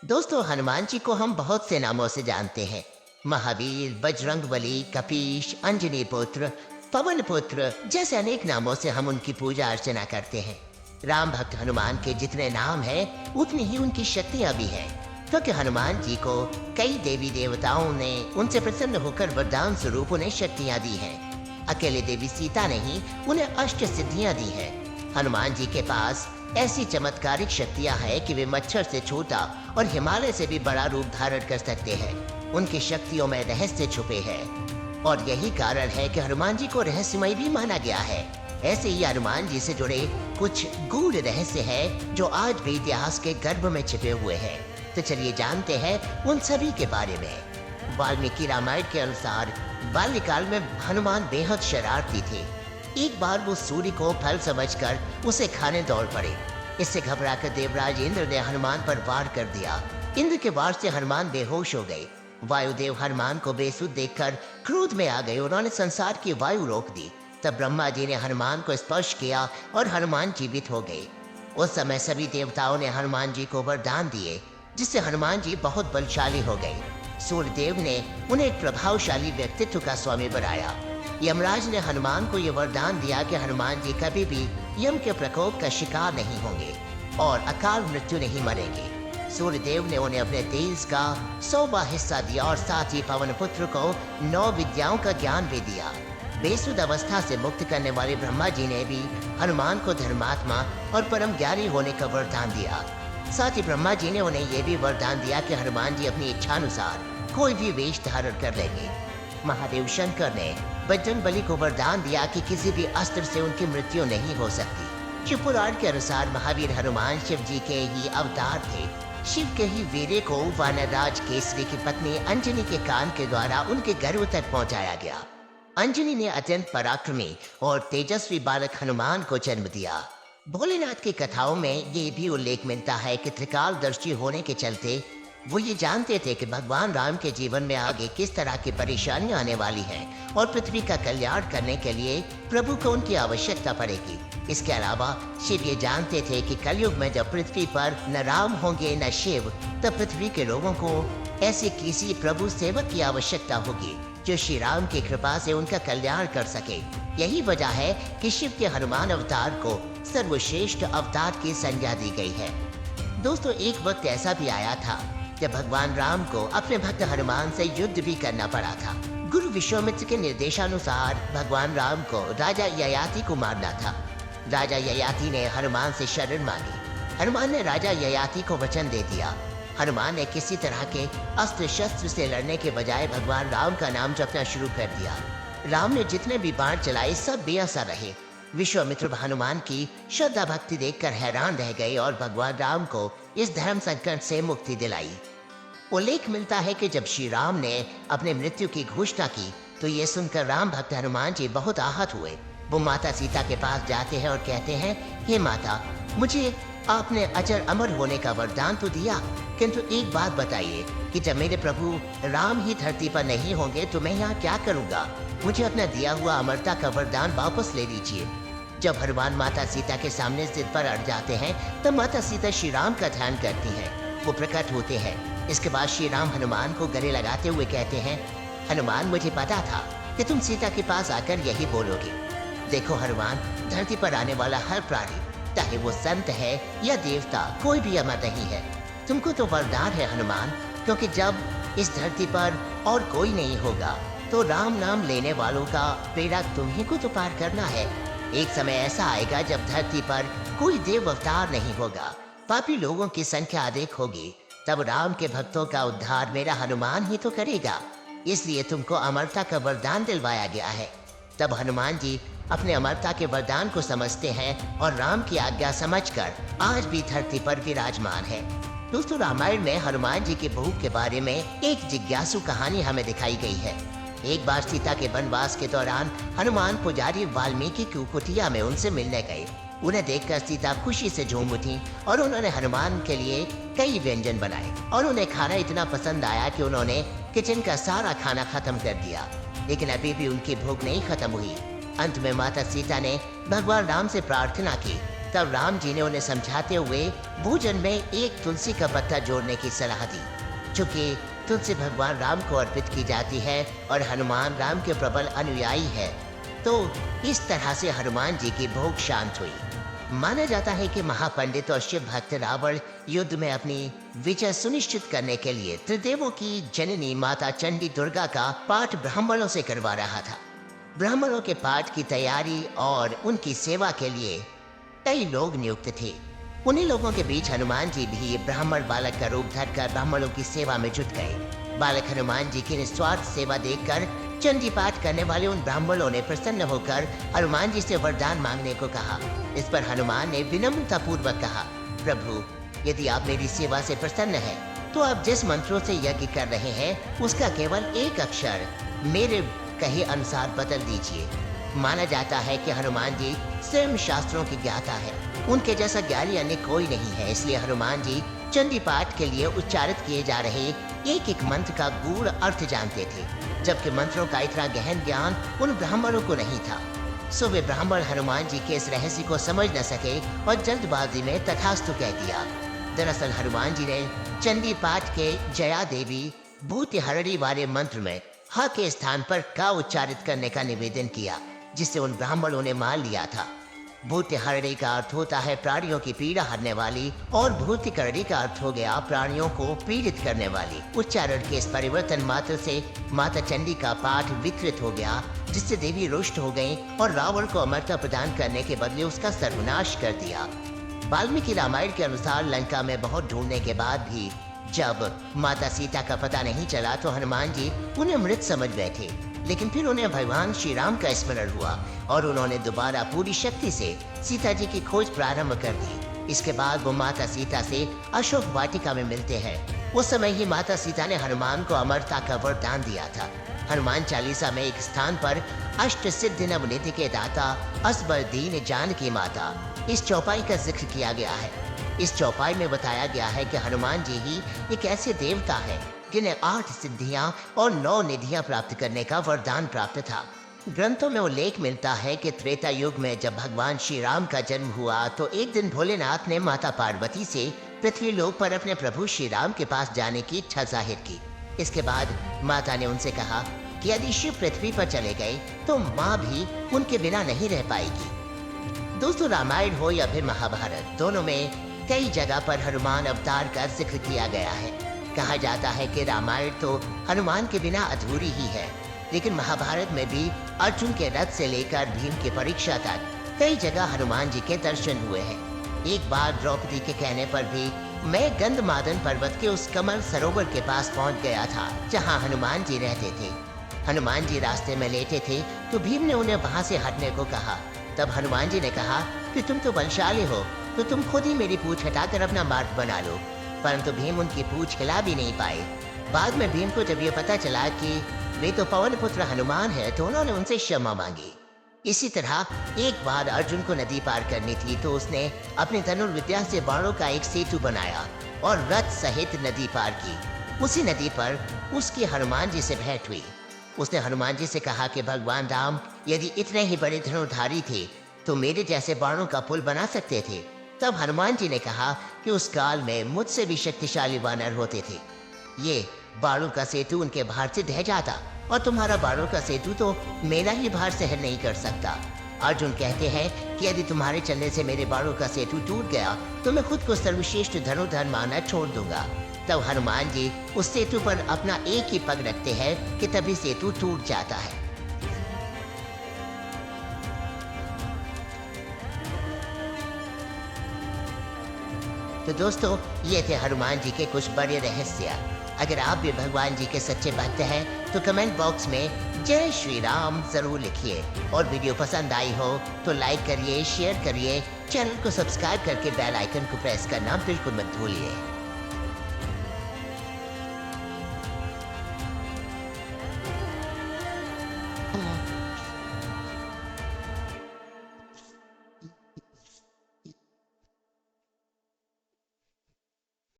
दोस्तों, हनुमान जी को हम बहुत से नामों से जानते हैं। महावीर, बजरंगबली, कपीश, अंजनी पुत्र, पवन पुत्र जैसे अनेक नामों से हम उनकी पूजा अर्चना करते हैं। राम भक्त हनुमान के जितने नाम हैं उतनी ही उनकी शक्तियां भी हैं, क्योंकि हनुमान जी को कई देवी देवताओं ने उनसे प्रसन्न होकर वरदान स्वरूप उन्हें शक्तियां दी हैं। अकेले देवी सीता ने ही उन्हें अष्ट सिद्धियां दी हैं। हनुमान जी के पास ऐसी चमत्कारिक शक्तियां हैं कि वे मच्छर से छोटा और हिमालय से भी बड़ा रूप धारण कर सकते हैं। उनकी शक्तियों में रहस्य छुपे हैं और यही कारण है कि हनुमान जी को रहस्यमय भी माना गया है। ऐसे ही हनुमान जी से जुड़े कुछ गूढ़ रहस्य हैं जो आज भी इतिहास के गर्भ में छिपे हुए हैं। तो चलिए जानते हैं उन सभी के बारे में। वाल्मीकि रामायण के अनुसार बाल्यकाल में हनुमान बेहद शरारती थे। एक बार वो सूर्य को फल समझकर उसे खाने दौड़ पड़े। इससे घबराकर देवराज इंद्र ने हनुमान पर वार कर दिया। इंद्र के वार से हनुमान बेहोश हो गए। वायुदेव हनुमान को बेसुध देखकर क्रोध में आ गए। उन्होंने संसार की वायु रोक दी। तब ब्रह्मा जी ने हनुमान को स्पर्श किया और हनुमान जीवित हो गए। उस समय सभी देवताओं ने हनुमान जी को वरदान दिए, जिससे हनुमान जी बहुत बलशाली हो गए। सूर्यदेव ने उन्हें एक प्रभावशाली व्यक्तित्व का स्वामी बनाया। यमराज ने हनुमान को यह वरदान दिया कि हनुमान जी कभी भी यम के प्रकोप का शिकार नहीं होंगे और अकाल मृत्यु नहीं मरेंगे। सूर्यदेव ने उन्हें अपने तेज का 100वां हिस्सा दिया और साथ ही पवन पुत्र को 9 विद्याओं का ज्ञान भी दिया। बेसुध अवस्था से मुक्त करने वाले ब्रह्मा जी ने भी हनुमान को धर्मात्मा और परम ज्ञानी होने का वरदान दिया। साथ ही ब्रह्मा जी ने उन्हें यह भी वरदान दिया कि हनुमान जी अपनी इच्छानुसार कोई भी वेश धारण कर लेंगे। महादेव शंकर ने बजरंगबली को वरदान दिया कि किसी भी अस्त्र से उनकी मृत्यु नहीं हो सकती। शिव पुराण के अनुसार महावीर हनुमान शिव जी के ही अवतार थे। शिव के ही वीर्य को वानरराज केसरी की पत्नी अंजनी के कान के द्वारा उनके गर्भ तक पहुंचाया गया। अंजनी ने अत्यंत पराक्रमी और तेजस्वी बालक हनुमान को जन्म दिया। भोलेनाथ की कथाओं में ये भी उल्लेख मिलता है कि त्रिकालदर्शी होने के चलते वो ये जानते थे कि भगवान राम के जीवन में आगे किस तरह की परेशानियां आने वाली हैं और पृथ्वी का कल्याण करने के लिए प्रभु को उनकी आवश्यकता पड़ेगी। इसके अलावा शिव ये जानते थे कि कलयुग में जब पृथ्वी पर न राम होंगे न शिव, तब पृथ्वी के लोगों को ऐसे किसी प्रभु सेवक की आवश्यकता होगी जो श्री राम की कृपा से उनका कल्याण कर सके। यही वजह है कि शिव के हनुमान अवतार को सर्वश्रेष्ठ अवतार की संज्ञा दी गई है। दोस्तों, एक वक्त ऐसा भी आया था जब भगवान राम को अपने भक्त हनुमान से युद्ध भी करना पड़ा था। गुरु विश्वामित्र के निर्देशानुसार भगवान राम को राजा ययाति को मारना था। राजा ययाति ने हनुमान से शरण मांगी। हनुमान ने राजा ययाति को वचन दे दिया। हनुमान ने किसी तरह के अस्त्र शस्त्र से लड़ने के बजाय भगवान राम का नाम जपना शुरू कर दिया। राम ने जितने भी बाण चलाए सब बेअसर रहे। विश्वामित्र हनुमान की श्रद्धा भक्ति देखकर हैरान रह गए और भगवान राम को इस धर्म संकट से मुक्ति दिलाई। उल्लेख मिलता है कि जब श्री राम ने अपने मृत्यु की घोषणा की तो ये सुनकर राम भक्त हनुमान जी बहुत आहत हुए। वो माता सीता के पास जाते हैं और कहते हैं, हे माता, मुझे आपने अजर अमर होने का वरदान तो दिया, किंतु एक बात बताइए कि जब मेरे प्रभु राम ही धरती पर नहीं होंगे तो मैं यहाँ क्या करूँगा? मुझे अपना दिया हुआ अमरता का वरदान वापस ले लीजिए। जब हनुमान माता सीता के सामने जिद पर अड़ जाते हैं तब माता सीता श्री राम का ध्यान करती हैं। वो प्रकट होते हैं। इसके बाद श्री राम हनुमान को गले लगाते हुए कहते हैं, हनुमान, मुझे पता था कि तुम सीता के पास आकर यही बोलोगे। देखो हनुमान, धरती पर आने वाला हर प्राणी, चाहे वो संत है या देवता, कोई भी अमर नहीं है। तुमको तो वरदान है हनुमान, क्योंकि जब इस धरती पर और कोई नहीं होगा तो राम नाम लेने वालों का बेड़ा तुम्ही को तो पार करना है। एक समय ऐसा आएगा जब धरती पर कोई देव अवतार नहीं होगा, पापी लोगों की संख्या अधिक होगी। तब राम के भक्तों का उद्धार मेरा हनुमान ही तो करेगा। इसलिए तुमको अमरता का वरदान दिलवाया गया है। तब हनुमान जी अपने अमरता के वरदान को समझते हैं और राम की आज्ञा समझकर आज भी धरती पर विराजमान है। दोस्तों, रामायण में हनुमान जी के भूख के बारे में एक जिज्ञासु कहानी हमें दिखाई गई है। एक बार सीता के वनवास के दौरान हनुमान पुजारी वाल्मीकि की कुटिया में उनसे मिलने गए। उन्हें देखकर सीता खुशी से झूम उठी और उन्होंने हनुमान के लिए कई व्यंजन बनाए और उन्हें खाना इतना पसंद आया कि उन्होंने किचन का सारा खाना खत्म कर दिया। लेकिन अभी भी उनकी भूख नहीं खत्म हुई। अंत में माता सीता ने भगवान राम से प्रार्थना की तब राम जी ने उन्हें समझाते हुए भोजन में एक तुलसी का पत्ता जोड़ने की सलाह दी। चूंकि तुलसी भगवान राम को अर्पित की जाती है और हनुमान राम के प्रबल अनुयायी है, तो इस तरह से हनुमान जी की भूख शांत हुई। माना जाता है कि महापंडित और शिव भक्त रावण युद्ध में अपनी विजय सुनिश्चित करने के लिए त्रिदेवों की जननी माता चंडी दुर्गा का पाठ ब्राह्मणों से करवा रहा था। ब्राह्मणों के पाठ की तैयारी और उनकी सेवा के लिए कई लोग नियुक्त थे। उन्हीं लोगों के बीच हनुमान जी भी ब्राह्मण बालक का रूप धरकर ब्राह्मणों की सेवा में जुट गए। बालक हनुमान जी की निस्वार्थ सेवा देखकर चंडी पाठ करने वाले उन ब्राह्मणों ने प्रसन्न होकर हनुमान जी से वरदान मांगने को कहा। इस पर हनुमान ने विनम्रता पूर्वक कहा, प्रभु, यदि आप मेरी सेवा से प्रसन्न हैं, तो आप जिस मंत्रों से यज्ञ कर रहे हैं उसका केवल एक अक्षर मेरे कहे अनुसार बदल दीजिए। माना जाता है कि हनुमान जी स्वयं शास्त्रों की ज्ञाता है। उनके जैसा ज्ञानी अन्य कोई नहीं है, इसलिए हनुमान जी चंडी पाठ के लिए उच्चारित किए जा रहे एक एक मंत्र का गूढ़ अर्थ जानते थे, जबकि मंत्रों का इतना गहन ज्ञान उन ब्राह्मणों को नहीं था। सो वे ब्राह्मण हनुमान जी के इस रहस्य को समझ न सके और जल्दबाजी में तथास्तु कह दिया। दरअसल हनुमान जी ने चंडी पाठ के जया देवी भूतिहरणी वाले मंत्र में ह के स्थान पर का उच्चारित करने का निवेदन किया, जिसे उन ब्राह्मणों ने मान लिया था। भूतिहरणी का अर्थ होता है प्राणियों की पीड़ा हरने वाली और भूतिकरणी का अर्थ हो गया प्राणियों को पीड़ित करने वाली। उच्चारण के इस परिवर्तन मात्र से माता चंडी का पाठ विकृत हो गया, जिससे देवी रुष्ट हो गई और रावण को अमरता प्रदान करने के बदले उसका सर्वनाश कर दिया। वाल्मीकि रामायण के अनुसार लंका में बहुत ढूंढने के बाद भी जब माता सीता का पता नहीं चला तो हनुमान जी उन्हें मृत समझ बैठे, लेकिन फिर उन्हें भगवान श्री राम का स्मरण हुआ और उन्होंने दोबारा पूरी शक्ति से सीता जी की खोज प्रारंभ कर दी। इसके बाद वो माता सीता से अशोक वाटिका में मिलते हैं। उस समय ही माता सीता ने हनुमान को अमरता का वरदान दिया था। हनुमान चालीसा में एक स्थान पर अष्ट सिद्धि नवनिधि के दाता असबर दीन जानकी माता इस चौपाई का जिक्र किया गया है। इस चौपाई में बताया गया है कि हनुमान जी ही एक ऐसे देवता है जिन्हें 8 सिद्धियां और 9 निधियां प्राप्त करने का वरदान प्राप्त था। ग्रंथों में उल्लेख मिलता है कि त्रेता युग में जब भगवान श्री राम का जन्म हुआ तो एक दिन भोलेनाथ ने माता पार्वती से पृथ्वी लोक पर अपने प्रभु श्री राम के पास जाने की इच्छा जाहिर की। इसके बाद माता ने उनसे कहा कि यदि शिव पृथ्वी पर चले गए तो माँ भी उनके बिना नहीं रह पाएगी। दोस्तों, रामायण हो या फिर महाभारत, दोनों में कई जगह पर हनुमान अवतार का जिक्र किया गया है। कहा जाता है कि रामायण तो हनुमान के बिना अधूरी ही है, लेकिन महाभारत में भी अर्जुन के रथ से लेकर भीम की परीक्षा तक कई जगह हनुमान जी के दर्शन हुए हैं। एक बार द्रौपदी के कहने पर भी मैं गंधमादन पर्वत के उस कमल सरोवर के पास पहुंच गया था जहां हनुमान जी रहते थे। हनुमान जी रास्ते में लेटे थे तो भीम ने उन्हें वहां से हटने को कहा। तब हनुमान जी ने कहा कि तुम तो बलशाली हो, तो तुम खुद ही मेरी पूंछ हटाकर अपना मार्ग बना लो। परंतु भीम उनकी पूंछ हिला भी नहीं पाए। बाद में भीम को जब ये पता चला कि वे तो पवन पुत्र हनुमान है, तो उन्होंने उनसे क्षमा मांगी। इसी तरह एक बार अर्जुन को नदी पार करनी थी तो उसने अपनी धनुर्विद्या से बाणों का एक सेतु बनाया और रथ सहित नदी पार की। उसी नदी पर उसकी हनुमान जी से भेंट हुई। उसने हनुमान जी से कहा कि भगवान राम यदि इतने ही बड़े धनुर्धारी थे तो मेरे जैसे बाणों का पुल बना सकते थे। तब हनुमान जी ने कहा कि उस काल में मुझसे भी शक्तिशाली वानर होते थे। ये बाणों का सेतु उनके भार से ढह जाता और तुम्हारा बाणों का सेतु तो मेरा ही भार सहन नहीं कर सकता। अर्जुन कहते हैं कि यदि तुम्हारे चलने से मेरे बाणों का सेतु टूट गया तो मैं खुद को सर्वश्रेष्ठ धनुर्धर मानना छोड़ दूंगा। तब हनुमान जी उस सेतु पर अपना एक ही पग रखते हैं कि तभी सेतु टूट जाता है। तो दोस्तों, ये थे हनुमान जी के कुछ बड़े रहस्य। अगर आप भी भगवान जी के सच्चे भक्त हैं तो कमेंट बॉक्स में जय श्री राम जरूर लिखिए और वीडियो पसंद आई हो तो लाइक करिए, शेयर करिए, चैनल को सब्सक्राइब करके बेल आइकन को प्रेस करना बिल्कुल मत भूलिए।